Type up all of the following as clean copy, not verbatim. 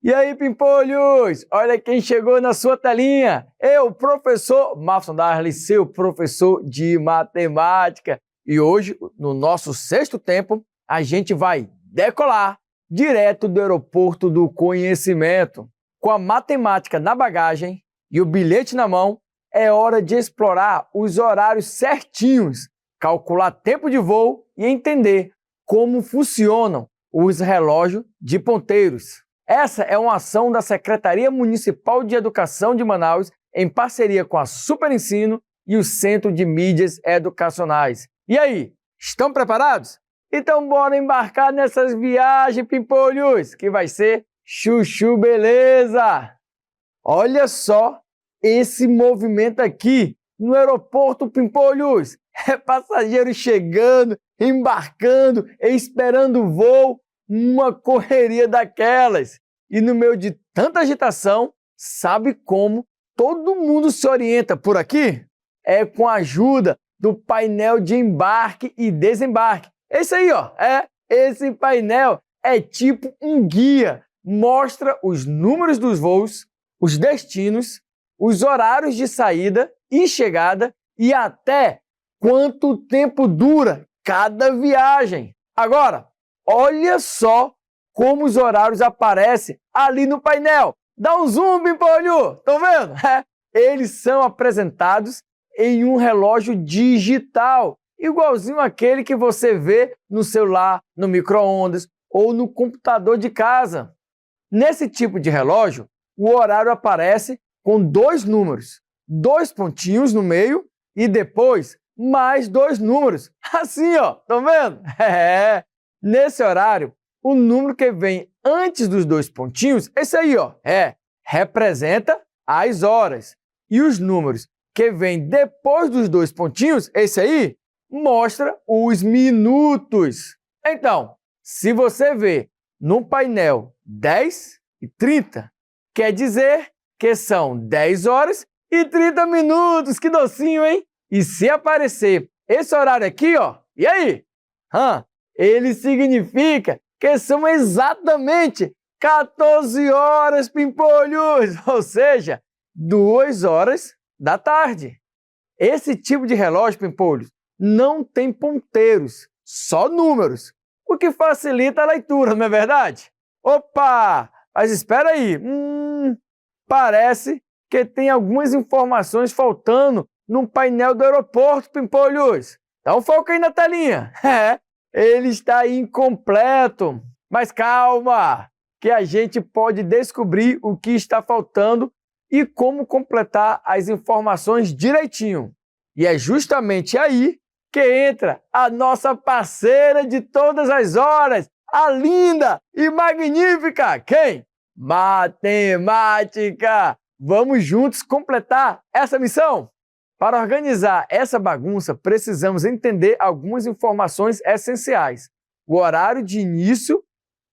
E aí, pimpolhos? Olha quem chegou na sua telinha. Eu, professor Mafson Darley, seu professor de matemática. E hoje, no nosso sexto tempo, a gente vai decolar direto do aeroporto do conhecimento. Com a matemática na bagagem e o bilhete na mão, é hora de explorar os horários certinhos, calcular tempo de voo e entender como funcionam os relógios de ponteiros. Essa é uma ação da Secretaria Municipal de Educação de Manaus em parceria com a Super Ensino e o Centro de Mídias Educacionais. E aí, estão preparados? Então bora embarcar nessas viagens, pimpolhos, que vai ser chuchu beleza! Olha só esse movimento aqui no aeroporto, pimpolhos! É passageiro chegando, embarcando, esperando o voo, uma correria daquelas. E no meio de tanta agitação, sabe como todo mundo se orienta por aqui? É com a ajuda do painel de embarque e desembarque. Esse aí, ó, esse painel é tipo um guia, mostra os números dos voos, os destinos, os horários de saída e chegada e até quanto tempo dura cada viagem. Agora, olha só como os horários aparecem ali no painel. Dá um zoom, pimpolho! Estão vendo? Eles são apresentados em um relógio digital, igualzinho aquele que você vê no celular, no micro-ondas ou no computador de casa. Nesse tipo de relógio, o horário aparece com dois números, dois pontinhos no meio e depois mais dois números. Assim, ó, estão vendo? Nesse horário, o número que vem antes dos dois pontinhos, esse aí, ó, representa as horas. E os números que vêm depois dos dois pontinhos, esse aí, mostra os minutos. Então, se você vê no painel 10 e 30, quer dizer que são 10 horas e 30 minutos. Que docinho, hein? E se aparecer esse horário aqui, ó, e aí? Ele significa que são exatamente 14 horas, pimpolhos, ou seja, 2 horas da tarde. Esse tipo de relógio, pimpolhos, não tem ponteiros, só números, o que facilita a leitura, não é verdade? Opa, mas espera aí, parece que tem algumas informações faltando no painel do aeroporto, pimpolhos. Então foca aí na telinha. Ele está incompleto. Mas calma, que a gente pode descobrir o que está faltando e como completar as informações direitinho. E é justamente aí que entra a nossa parceira de todas as horas, a linda e magnífica, quem? Matemática! Vamos juntos completar essa missão? Para organizar essa bagunça, precisamos entender algumas informações essenciais. O horário de início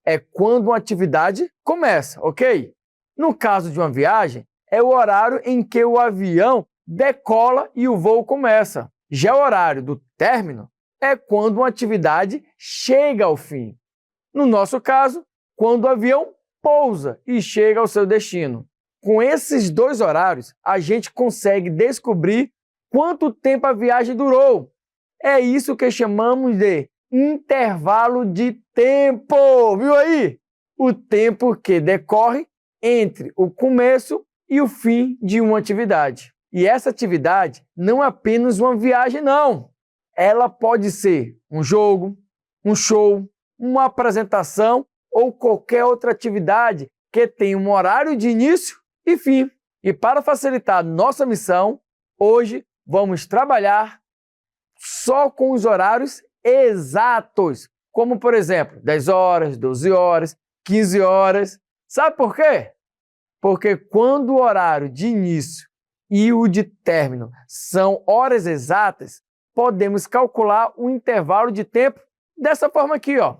é quando uma atividade começa, ok? No caso de uma viagem, é o horário em que o avião decola e o voo começa. Já o horário do término é quando uma atividade chega ao fim. No nosso caso, quando o avião pousa e chega ao seu destino. Com esses dois horários, a gente consegue descobrir quanto tempo a viagem durou. É isso que chamamos de intervalo de tempo. Viu aí? O tempo que decorre entre o começo e o fim de uma atividade. E essa atividade não é apenas uma viagem, não. Ela pode ser um jogo, um show, uma apresentação ou qualquer outra atividade que tenha um horário de início e fim. E para facilitar nossa missão, hoje vamos trabalhar só com os horários exatos, como por exemplo, 10 horas, 12 horas, 15 horas. Sabe por quê? Porque quando o horário de início e o de término são horas exatas, podemos calcular o intervalo de tempo dessa forma aqui, ó.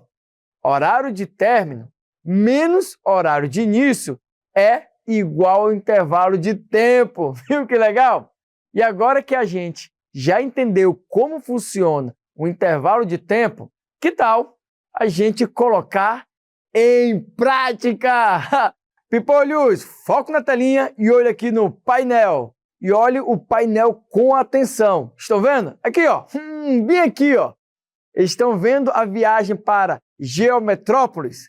Horário de término menos horário de início é igual ao intervalo de tempo. Viu que legal? E agora que a gente já entendeu como funciona o intervalo de tempo, que tal a gente colocar em prática? Pimpolhos, foco na telinha e olha aqui no painel. E olhe o painel com atenção. Estão vendo? Aqui, ó. Bem aqui, ó. Estão vendo a viagem para Geometrópolis?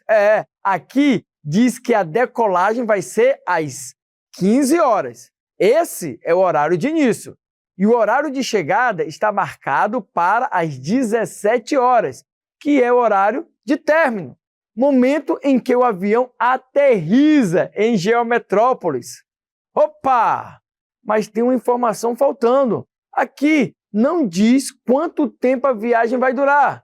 Aqui diz que a decolagem vai ser às 15 horas. Esse é o horário de início. E o horário de chegada está marcado para as 17 horas, que é o horário de término. Momento em que o avião aterriza em Geometrópolis. Opa! Mas tem uma informação faltando. Aqui não diz quanto tempo a viagem vai durar.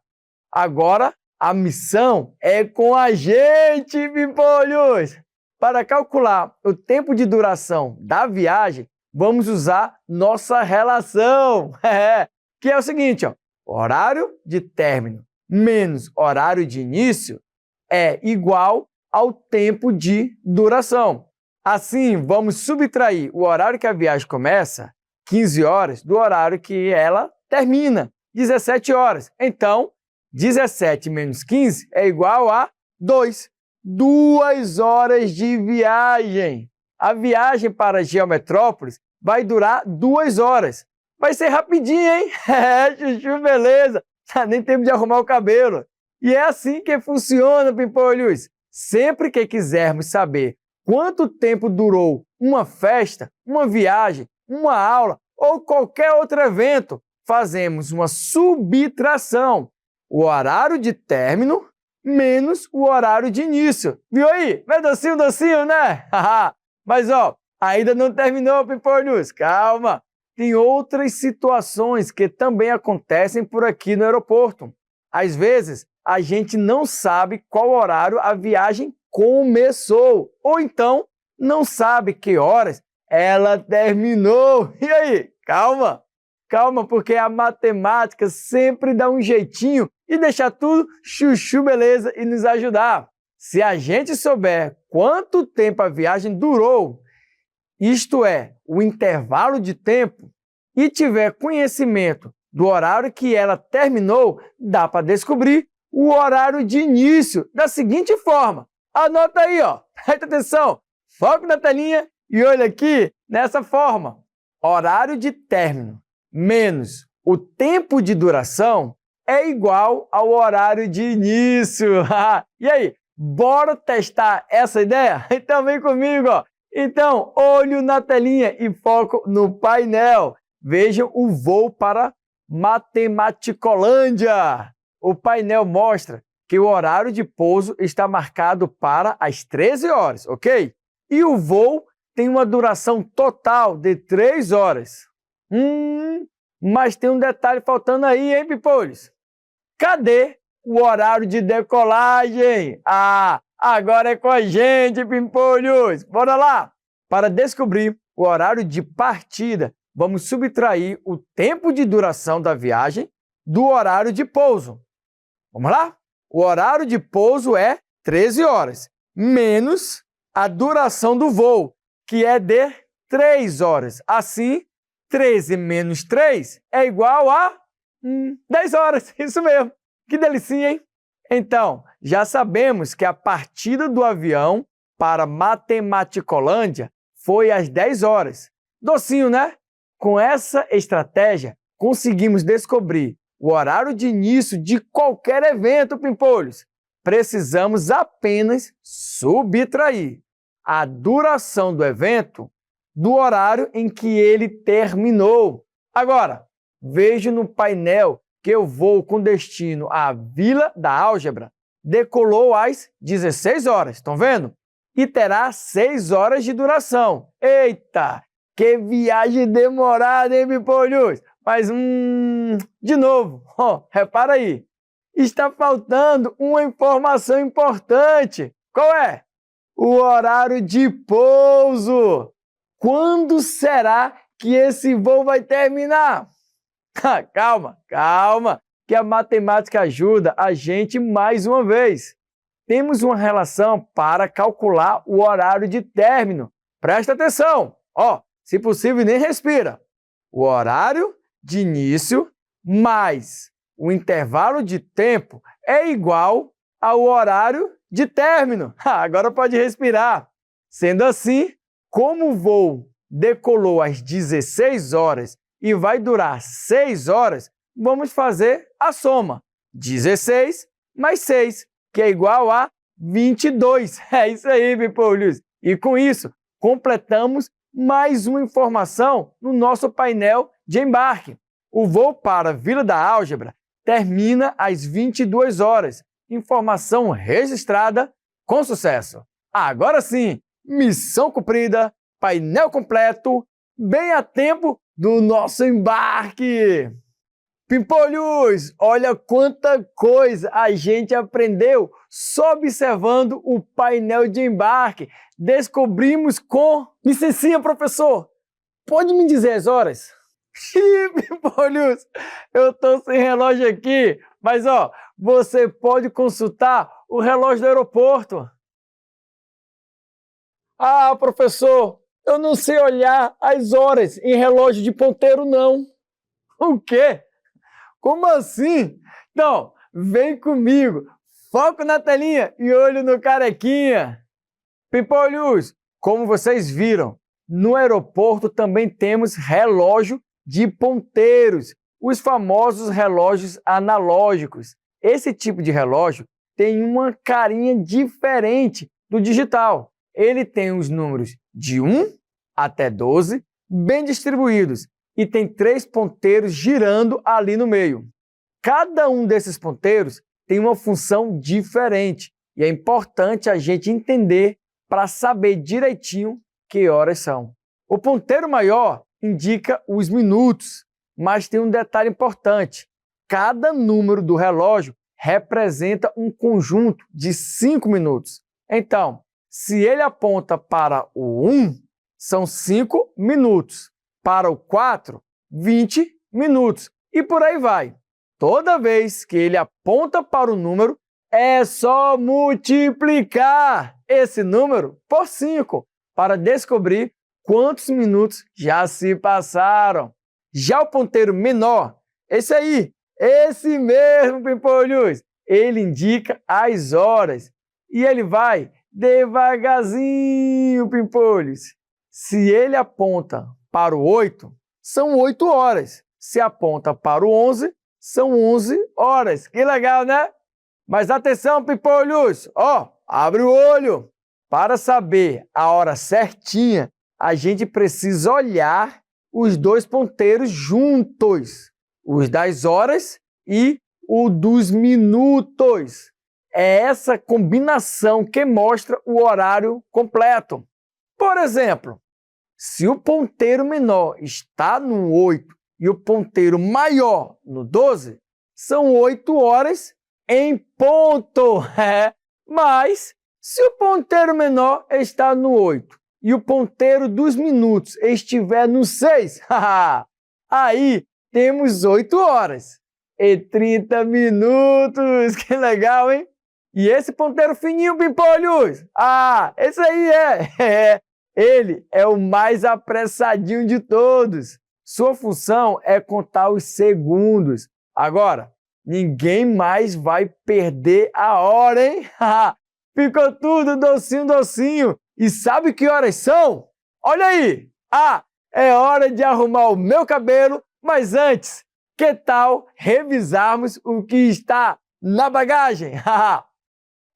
Agora, a missão é com a gente, Pimpolhos! Para calcular o tempo de duração da viagem, vamos usar nossa relação, que é o seguinte, ó, horário de término menos horário de início é igual ao tempo de duração. Assim, vamos subtrair o horário que a viagem começa, 15 horas, do horário que ela termina, 17 horas. Então, 17 menos 15 é igual a 2. 2 horas de viagem. A viagem para Geometrópolis vai durar 2 horas. Vai ser rapidinho, hein? Chuchu, beleza. Nem tempo de arrumar o cabelo. E é assim que funciona, Pimpolhos. Sempre que quisermos saber quanto tempo durou uma festa, uma viagem, uma aula ou qualquer outro evento, fazemos uma subtração. O horário de término menos o horário de início. Viu aí? Vai docinho, docinho, né? Mas, ó, ainda não terminou, Pimpolhos. Calma. Tem outras situações que também acontecem por aqui no aeroporto. Às vezes, a gente não sabe qual horário a viagem começou. Ou então, não sabe que horas ela terminou. E aí? Calma. Calma, porque a matemática sempre dá um jeitinho e deixar tudo chuchu beleza e nos ajudar. Se a gente souber quanto tempo a viagem durou, isto é, o intervalo de tempo, e tiver conhecimento do horário que ela terminou, dá para descobrir o horário de início da seguinte forma. Anota aí, ó. Presta atenção. Foco na telinha e olha aqui nessa forma. Horário de término menos o tempo de duração é igual ao horário de início. E aí, bora testar essa ideia? Então vem comigo, ó. Então, olho na telinha e foco no painel. Vejam o voo para Matematicolândia. O painel mostra que o horário de pouso está marcado para as 13 horas, ok? E o voo tem uma duração total de 3 horas. Mas tem um detalhe faltando aí, hein, Pimpolhos? Cadê o horário de decolagem? Agora é com a gente, Pimpolhos! Bora lá! Para descobrir o horário de partida, vamos subtrair o tempo de duração da viagem do horário de pouso. Vamos lá? O horário de pouso é 13 horas, menos a duração do voo, que é de 3 horas. Assim, 13 menos 3 é igual a 10 horas. Isso mesmo. Que delicinha, hein? Então, já sabemos que a partida do avião para Matematicolândia foi às 10 horas. Docinho, né? Com essa estratégia, conseguimos descobrir o horário de início de qualquer evento, Pimpolhos. Precisamos apenas subtrair a duração do evento do horário em que ele terminou. Agora, vejo no painel que o voo com destino à Vila da Álgebra decolou às 16 horas, estão vendo? E terá 6 horas de duração. Eita, que viagem demorada, hein, Pimpolhos? Mas, de novo, repara aí, está faltando uma informação importante. Qual é? O horário de pouso. Quando será que esse voo vai terminar? Calma, calma, que a matemática ajuda a gente mais uma vez. Temos uma relação para calcular o horário de término. Presta atenção, se possível nem respira. O horário de início mais o intervalo de tempo é igual ao horário de término. Agora pode respirar. Sendo assim, como o voo decolou às 16 horas e vai durar 6 horas, vamos fazer a soma. 16 mais 6, que é igual a 22. É isso aí, Pimpolhos. E com isso, completamos mais uma informação no nosso painel de embarque. O voo para Vila da Álgebra termina às 22 horas. Informação registrada com sucesso. Agora sim, missão cumprida, painel completo, bem a tempo do nosso embarque. Pimpolhos, olha quanta coisa a gente aprendeu só observando o painel de embarque. Descobrimos com... Licencinha, professor, pode me dizer as horas? Pimpolhos, eu estou sem relógio aqui, mas você pode consultar o relógio do aeroporto. Ah, professor, eu não sei olhar as horas em relógio de ponteiro, não. O quê? Como assim? Então, vem comigo, foco na telinha e olho no carequinha. Pimpolhos, como vocês viram, no aeroporto também temos relógio de ponteiros, os famosos relógios analógicos. Esse tipo de relógio tem uma carinha diferente do digital. Ele tem os números de 1 até 12 bem distribuídos e tem 3 ponteiros girando ali no meio. Cada um desses ponteiros tem uma função diferente e é importante a gente entender para saber direitinho que horas são. O ponteiro maior indica os minutos, mas tem um detalhe importante. Cada número do relógio representa um conjunto de 5 minutos. Então, se ele aponta para o 1, são 5 minutos. Para o 4, 20 minutos. E por aí vai. Toda vez que ele aponta para o número, é só multiplicar esse número por 5 para descobrir quantos minutos já se passaram. Já o ponteiro menor, esse aí, esse mesmo, Pimpolhos, ele indica as horas e ele vai devagarzinho, Pimpolhos. Se ele aponta para o 8, são 8 horas. Se aponta para o 11, são 11 horas. Que legal, né? Mas atenção, Pimpolhos, abre o olho. Para saber a hora certinha, a gente precisa olhar os dois ponteiros juntos, os das horas e o dos minutos. É essa combinação que mostra o horário completo. Por exemplo, se o ponteiro menor está no 8 e o ponteiro maior no 12, são 8 horas em ponto. Mas, se o ponteiro menor está no 8 e o ponteiro dos minutos estiver no 6, aí temos 8 horas e 30 minutos. Que legal, hein? E esse ponteiro fininho, Pimpolhos? Esse aí ele é o mais apressadinho de todos. Sua função é contar os segundos. Agora, ninguém mais vai perder a hora, hein? Ficou tudo docinho, docinho. E sabe que horas são? Olha aí! É hora de arrumar o meu cabelo, mas antes, que tal revisarmos o que está na bagagem?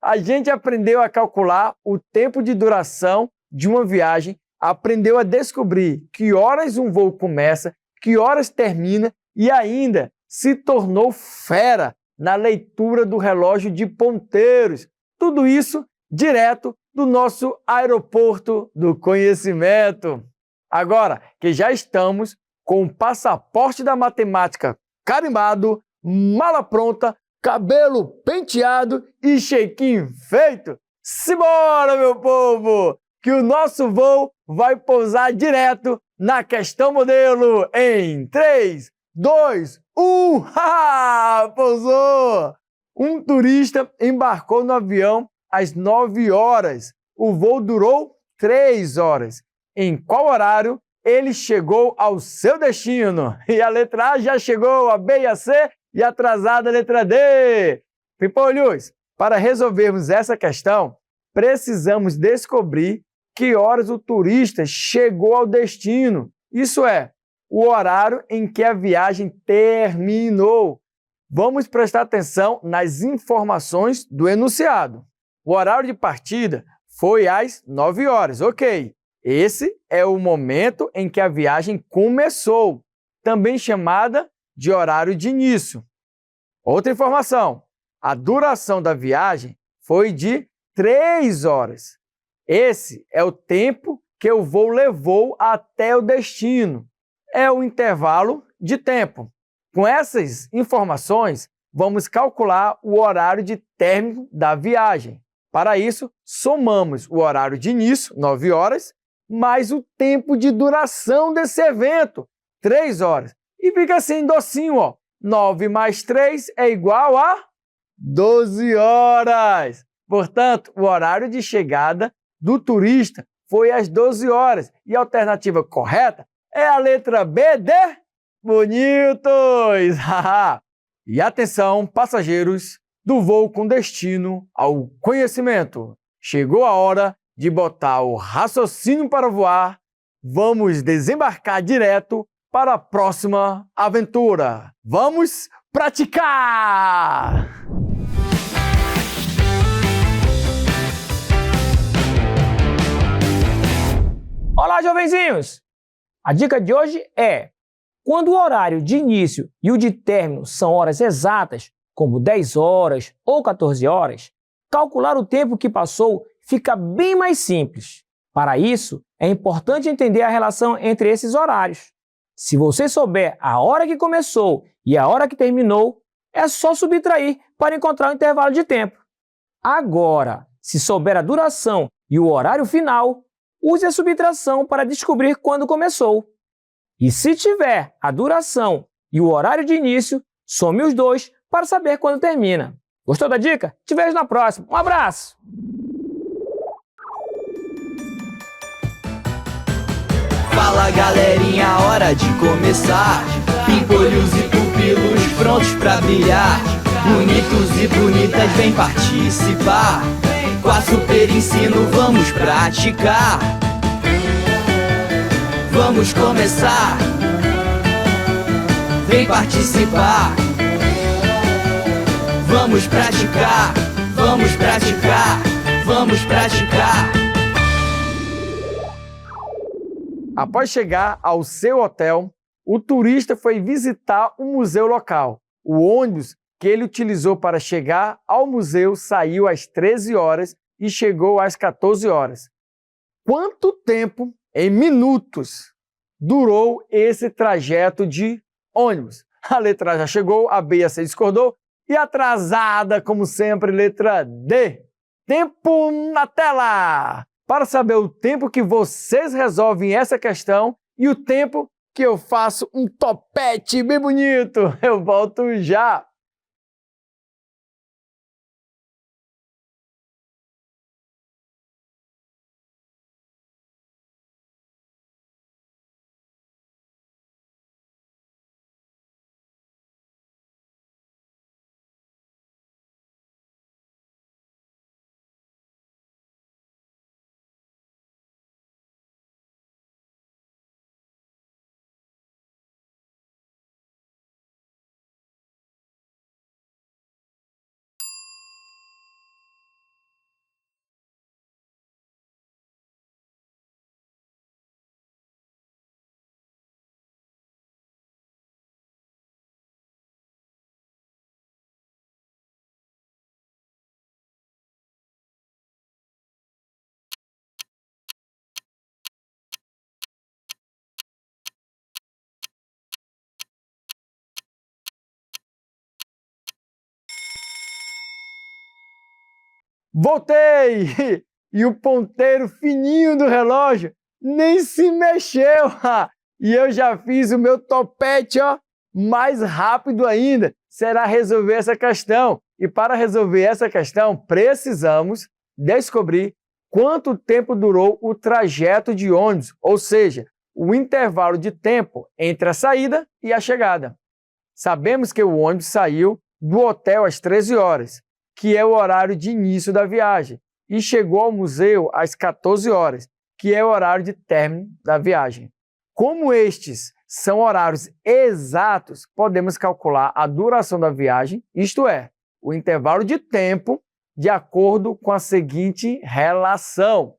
A gente aprendeu a calcular o tempo de duração de uma viagem, aprendeu a descobrir que horas um voo começa, que horas termina e ainda se tornou fera na leitura do relógio de ponteiros. Tudo isso direto do nosso aeroporto do conhecimento. Agora que já estamos com o passaporte da matemática carimbado, mala pronta, cabelo penteado e check-in feito, simbora, meu povo, que o nosso voo vai pousar direto na questão modelo em 3, 2, 1, pousou! Um turista embarcou no avião às 9 horas. O voo durou 3 horas. Em qual horário ele chegou ao seu destino? E a letra A já chegou, a B e a C, e atrasada a letra D. Pimpolhos, para resolvermos essa questão, precisamos descobrir que horas o turista chegou ao destino. Isso é, o horário em que a viagem terminou. Vamos prestar atenção nas informações do enunciado. O horário de partida foi às 9 horas, ok. Esse é o momento em que a viagem começou, também chamada de horário de início. Outra informação, a duração da viagem foi de 3 horas. Esse é o tempo que o voo levou até o destino. É o intervalo de tempo. Com essas informações, vamos calcular o horário de término da viagem. Para isso, somamos o horário de início, 9 horas, mais o tempo de duração desse evento, 3 horas. E fica assim, docinho, ó. 9 mais 3 é igual a 12 horas. Portanto, o horário de chegada do turista foi às 12 horas. E a alternativa correta é a letra B de bonitos. E atenção, passageiros do voo com destino ao conhecimento. Chegou a hora de botar o raciocínio para voar. Vamos desembarcar direto para a próxima aventura. Vamos praticar! Olá, jovenzinhos! A dica de hoje é: quando o horário de início e o de término são horas exatas, como 10 horas ou 14 horas, calcular o tempo que passou fica bem mais simples. Para isso, é importante entender a relação entre esses horários. Se você souber a hora que começou e a hora que terminou, é só subtrair para encontrar o intervalo de tempo. Agora, se souber a duração e o horário final, use a subtração para descobrir quando começou. E se tiver a duração e o horário de início, some os dois para saber quando termina. Gostou da dica? Te vejo na próxima. Um abraço! Fala galerinha, hora de começar. Pimpolhos e pupilos prontos pra brilhar. Bonitos e bonitas, vem participar. Com a Super Ensino vamos praticar. Vamos começar. Vem participar. Vamos praticar. Vamos praticar. Vamos praticar. Após chegar ao seu hotel, o turista foi visitar um museu local. O ônibus que ele utilizou para chegar ao museu saiu às 13 horas e chegou às 14 horas. Quanto tempo, em minutos, durou esse trajeto de ônibus? A letra A já chegou, a B e a C discordou, e atrasada, como sempre, letra D. Tempo na tela! Para saber o tempo que vocês resolvem essa questão e o tempo que eu faço um topete bem bonito, eu volto já! Voltei! E o ponteiro fininho do relógio nem se mexeu! E eu já fiz o meu topete, ó, mais rápido ainda. Será resolver essa questão. E para resolver essa questão, precisamos descobrir quanto tempo durou o trajeto de ônibus, ou seja, o intervalo de tempo entre a saída e a chegada. Sabemos que o ônibus saiu do hotel às 13 horas. Que é o horário de início da viagem, e chegou ao museu às 14 horas. que é o horário de término da viagem. Como estes são horários exatos, podemos calcular a duração da viagem, isto é, o intervalo de tempo, de acordo com a seguinte relação.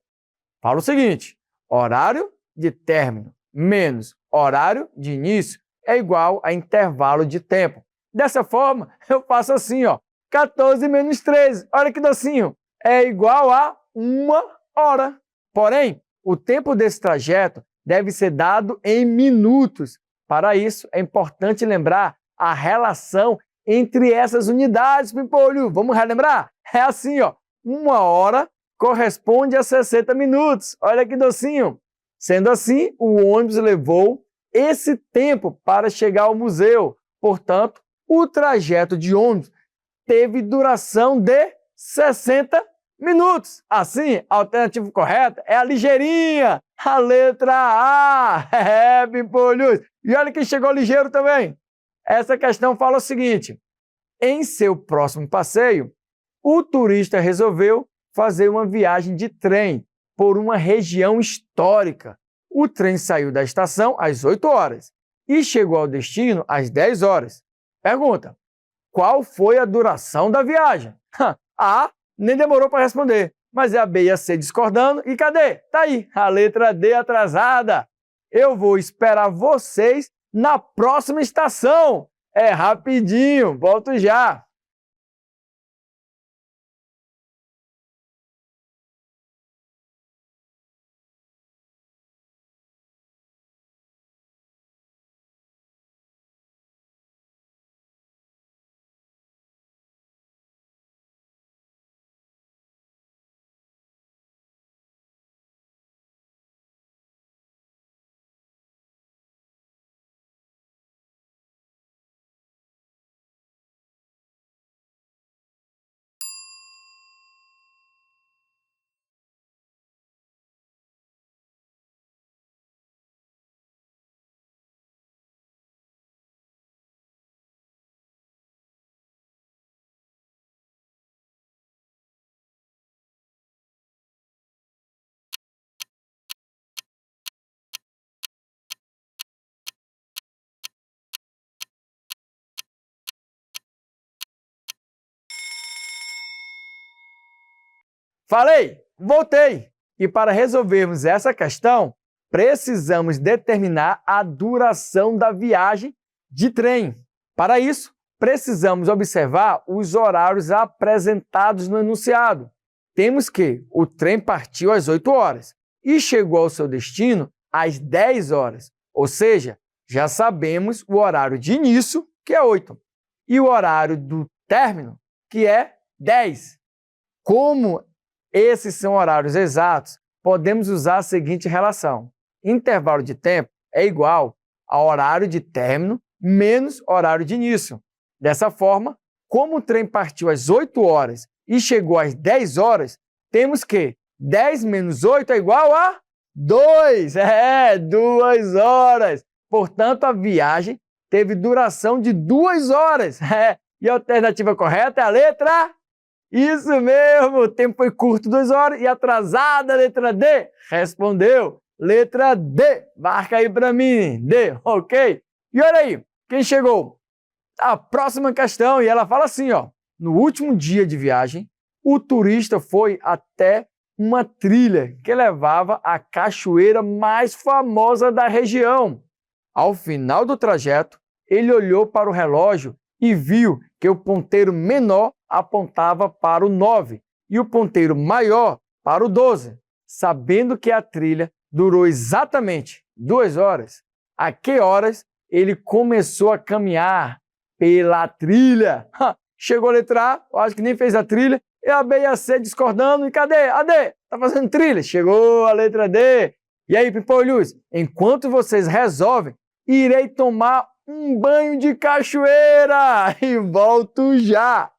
Fala o seguinte: horário de término menos horário de início é igual a intervalo de tempo. Dessa forma, eu faço assim, ó, 14 menos 13, olha que docinho, é igual a 1 hora. Porém, o tempo desse trajeto deve ser dado em minutos. Para isso, é importante lembrar a relação entre essas unidades, Pimpolho. Vamos relembrar? É assim, ó, 1 hora corresponde a 60 minutos. Olha que docinho. Sendo assim, o ônibus levou esse tempo para chegar ao museu. Portanto, o trajeto de ônibus teve duração de 60 minutos. Assim, a alternativa correta é a ligeirinha, a letra A. É, Pimpolhos. E olha quem chegou ligeiro também. Essa questão fala o seguinte: em seu próximo passeio, o turista resolveu fazer uma viagem de trem por uma região histórica. O trem saiu da estação às 8 horas e chegou ao destino às 10 horas. Pergunta: qual foi a duração da viagem? A nem demorou para responder, mas é a B e a C discordando. E cadê? Tá aí, a letra D atrasada. Eu vou esperar vocês na próxima estação. É rapidinho, volto já. Falei, voltei. E para resolvermos essa questão, precisamos determinar a duração da viagem de trem. Para isso, precisamos observar os horários apresentados no enunciado. Temos que o trem partiu às 8 horas e chegou ao seu destino às 10 horas. Ou seja, já sabemos o horário de início, que é 8, e o horário do término, que é 10. Como esses são horários exatos, podemos usar a seguinte relação: intervalo de tempo é igual a horário de término menos horário de início. Dessa forma, como o trem partiu às 8 horas e chegou às 10 horas, temos que 10 menos 8 é igual a 2. 2 horas. Portanto, a viagem teve duração de 2 horas. E a alternativa correta é a letra... Isso mesmo, o tempo foi curto, 2 horas, e atrasada, letra D. Respondeu, letra D. Marca aí para mim, D, ok? E olha aí, quem chegou? A próxima questão, e ela fala assim, ó: no último dia de viagem, o turista foi até uma trilha que levava à cachoeira mais famosa da região. Ao final do trajeto, ele olhou para o relógio e viu que o ponteiro menor apontava para o 9 e o ponteiro maior para o 12. Sabendo que a trilha durou exatamente 2 horas, a que horas ele começou a caminhar pela trilha? Chegou a letra A, eu acho que nem fez a trilha, e a B e a C discordando. E cadê? A D, tá fazendo trilha? Chegou a letra D. E aí, Pimpolhos, enquanto vocês resolvem, irei tomar um banho de cachoeira e volto já.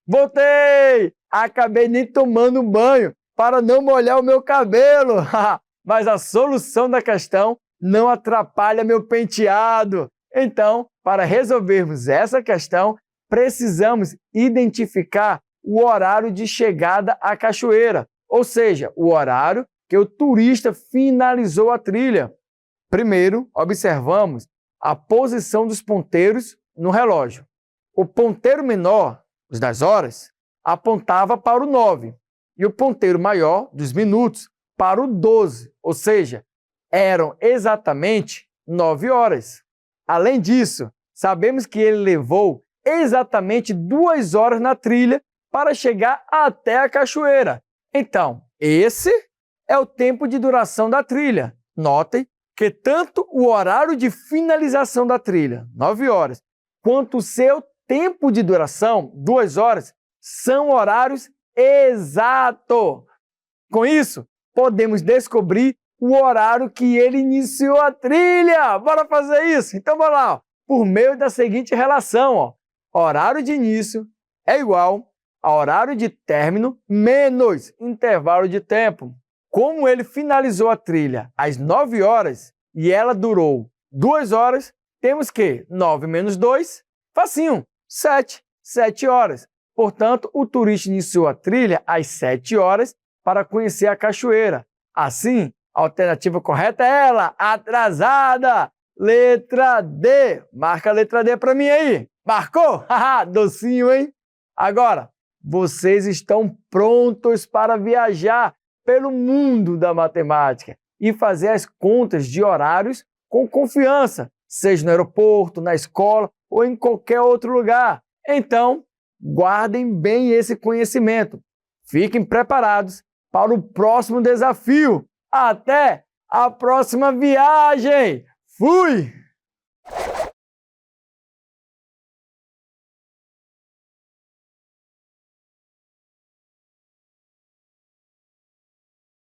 Voltei! Acabei nem tomando banho para não molhar o meu cabelo. Mas a solução da questão não atrapalha meu penteado. Então, para resolvermos essa questão, precisamos identificar o horário de chegada à cachoeira, ou seja, o horário que o turista finalizou a trilha. Primeiro, observamos a posição dos ponteiros no relógio. O ponteiro menor, os das horas, apontava para o 9 e o ponteiro maior, dos minutos, para o 12, ou seja, eram exatamente 9 horas. Além disso, sabemos que ele levou exatamente 2 horas na trilha para chegar até a cachoeira. Então, esse é o tempo de duração da trilha. Notem que tanto o horário de finalização da trilha, 9 horas, quanto o seu tempo de duração, 2 horas, são horários exatos. Com isso, podemos descobrir o horário que ele iniciou a trilha. Bora fazer isso? Então, bora lá. Por meio da seguinte relação, horário de início é igual a horário de término menos intervalo de tempo. Como ele finalizou a trilha às 9 horas e ela durou 2 horas, temos que 9 menos 2, facinho, 7 horas. Portanto, o turista iniciou a trilha às 7 horas para conhecer a cachoeira. Assim, a alternativa correta é ela, atrasada. Letra D. Marca a letra D para mim aí. Marcou? Haha, docinho, hein? Agora, vocês estão prontos para viajar pelo mundo da matemática e fazer as contas de horários com confiança, seja no aeroporto, na escola ou em qualquer outro lugar. Então, guardem bem esse conhecimento. Fiquem preparados para o próximo desafio. Até a próxima viagem! Fui!